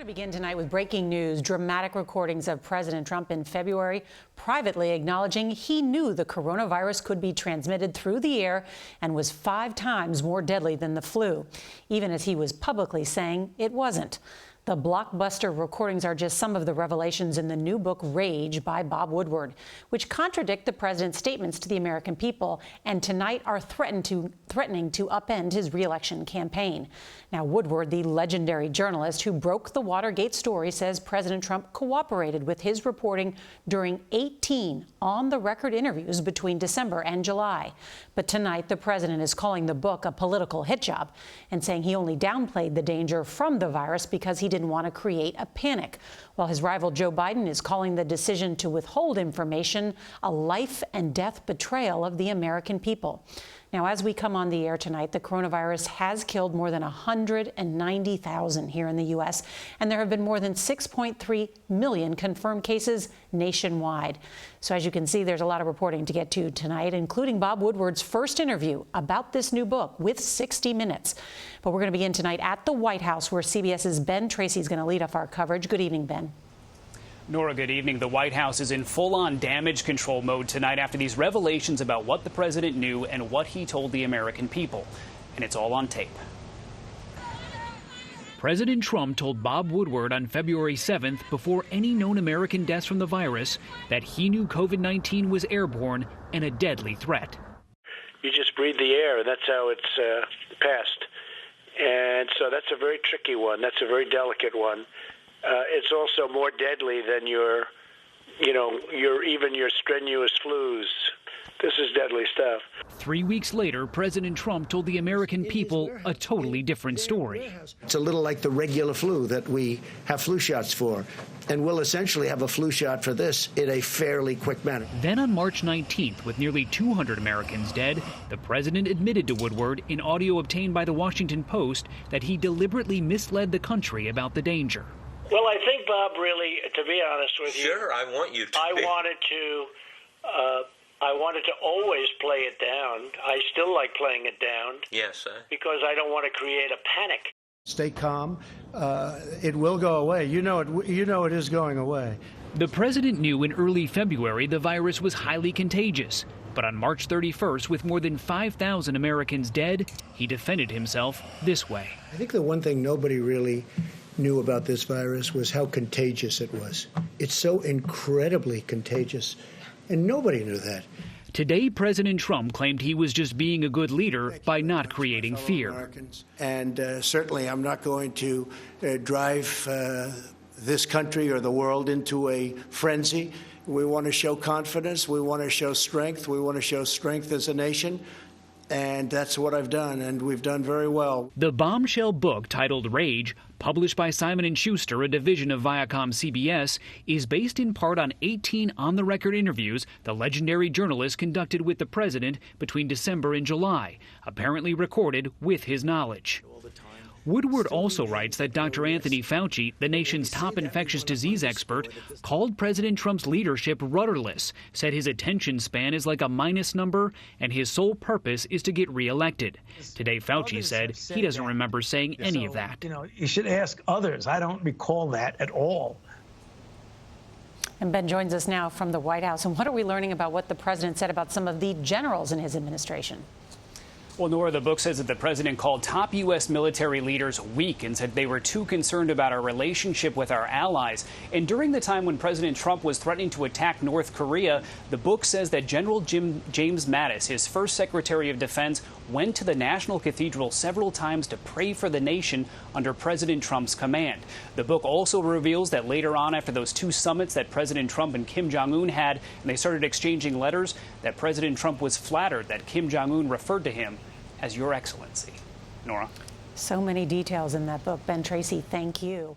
We're going to begin tonight with breaking news. Dramatic recordings of President Trump in February privately acknowledging he knew the coronavirus could be transmitted through the air and was 5 times more deadly than the flu, even as he was publicly saying it wasn't. The blockbuster recordings are just some of the revelations in the new book, Rage, by Bob Woodward, which contradict the president's statements to the American people and tonight are threatening to upend his re-election campaign. Now, Woodward, the legendary journalist who broke the Watergate story, says President Trump cooperated with his reporting during 18 on-the-record interviews between December and July. But tonight, the president is calling the book a political hit job and saying he only downplayed the danger from the virus because he didn't want to create a panic, while his rival Joe Biden is calling the decision to withhold information a life and death betrayal of the American people. Now, as we come on the air tonight, the coronavirus has killed more than 190,000 here in the U.S., and there have been more than 6.3 million confirmed cases nationwide. So as you can see, there's a lot of reporting to get to tonight, including Bob Woodward's first interview about this new book with 60 Minutes. But we're going to begin tonight at the White House, where CBS's Ben Tracy is going to lead off our coverage. Good evening, Ben. Nora, good evening. The White House is in full-on damage control mode tonight after these revelations about what the president knew and what he told the American people. And it's all on tape. President Trump told Bob Woodward on February 7th, before any known American deaths from the virus, that he knew COVID-19 was airborne and a deadly threat. You just breathe the air, and that's how it's passed. And so that's a very tricky one. That's a very delicate one. It's also more deadly than your strenuous flus. This is deadly stuff. 3 weeks later, President Trump told the American people a totally different story. It's a little like the regular flu that we have flu shots for, and we'll essentially have a flu shot for this in a fairly quick manner. Then on March 19th, with nearly 200 Americans dead, the president admitted to Woodward in audio obtained by the Washington Post that he deliberately misled the country about the danger. Well, I think, Bob, really, to be honest with you, sure, I want you to. I wanted to always play it down. I still like playing it down. Yes, because I don't want to create a panic. Stay calm. It will go away. You know it is going away. The president knew in early February the virus was highly contagious. But on March 31st, with more than 5,000 Americans dead, he defended himself this way. I think the one thing nobody really knew about this virus was how contagious it was. It's so incredibly contagious, and nobody knew that. Today, President Trump claimed he was just being a good leader by not creating fear. And certainly I'm not going to drive this country or the world into a frenzy. We want to show confidence. We want to show strength. We want to show strength as a nation. And that's what I've done, and we've done very well. The bombshell book titled Rage, published by Simon Schuster, a division of ViacomCBS, is based in part on 18 on-the-record interviews the legendary journalist conducted with the president between December and July, apparently recorded with his knowledge. Woodward also writes that Dr. Anthony Fauci, the nation's top infectious disease expert, called President Trump's leadership rudderless, said his attention span is like a minus number, and his sole purpose is to get reelected. Today, Fauci said he doesn't remember saying any of that. You should ask others. I don't recall that at all. And Ben joins us now from the White House. And what are we learning about what the president said about some of the generals in his administration? Well, Nora, the book says that the president called top U.S. military leaders weak and said they were too concerned about our relationship with our allies. And during the time when President Trump was threatening to attack North Korea, the book says that General James Mattis, his first Secretary of Defense, went to the National Cathedral several times to pray for the nation under President Trump's command. The book also reveals that later on, after those 2 summits that President Trump and Kim Jong-un had, and they started exchanging letters, that President Trump was flattered that Kim Jong-un referred to him as Your Excellency. Nora? So many details in that book. Ben Tracy, thank you.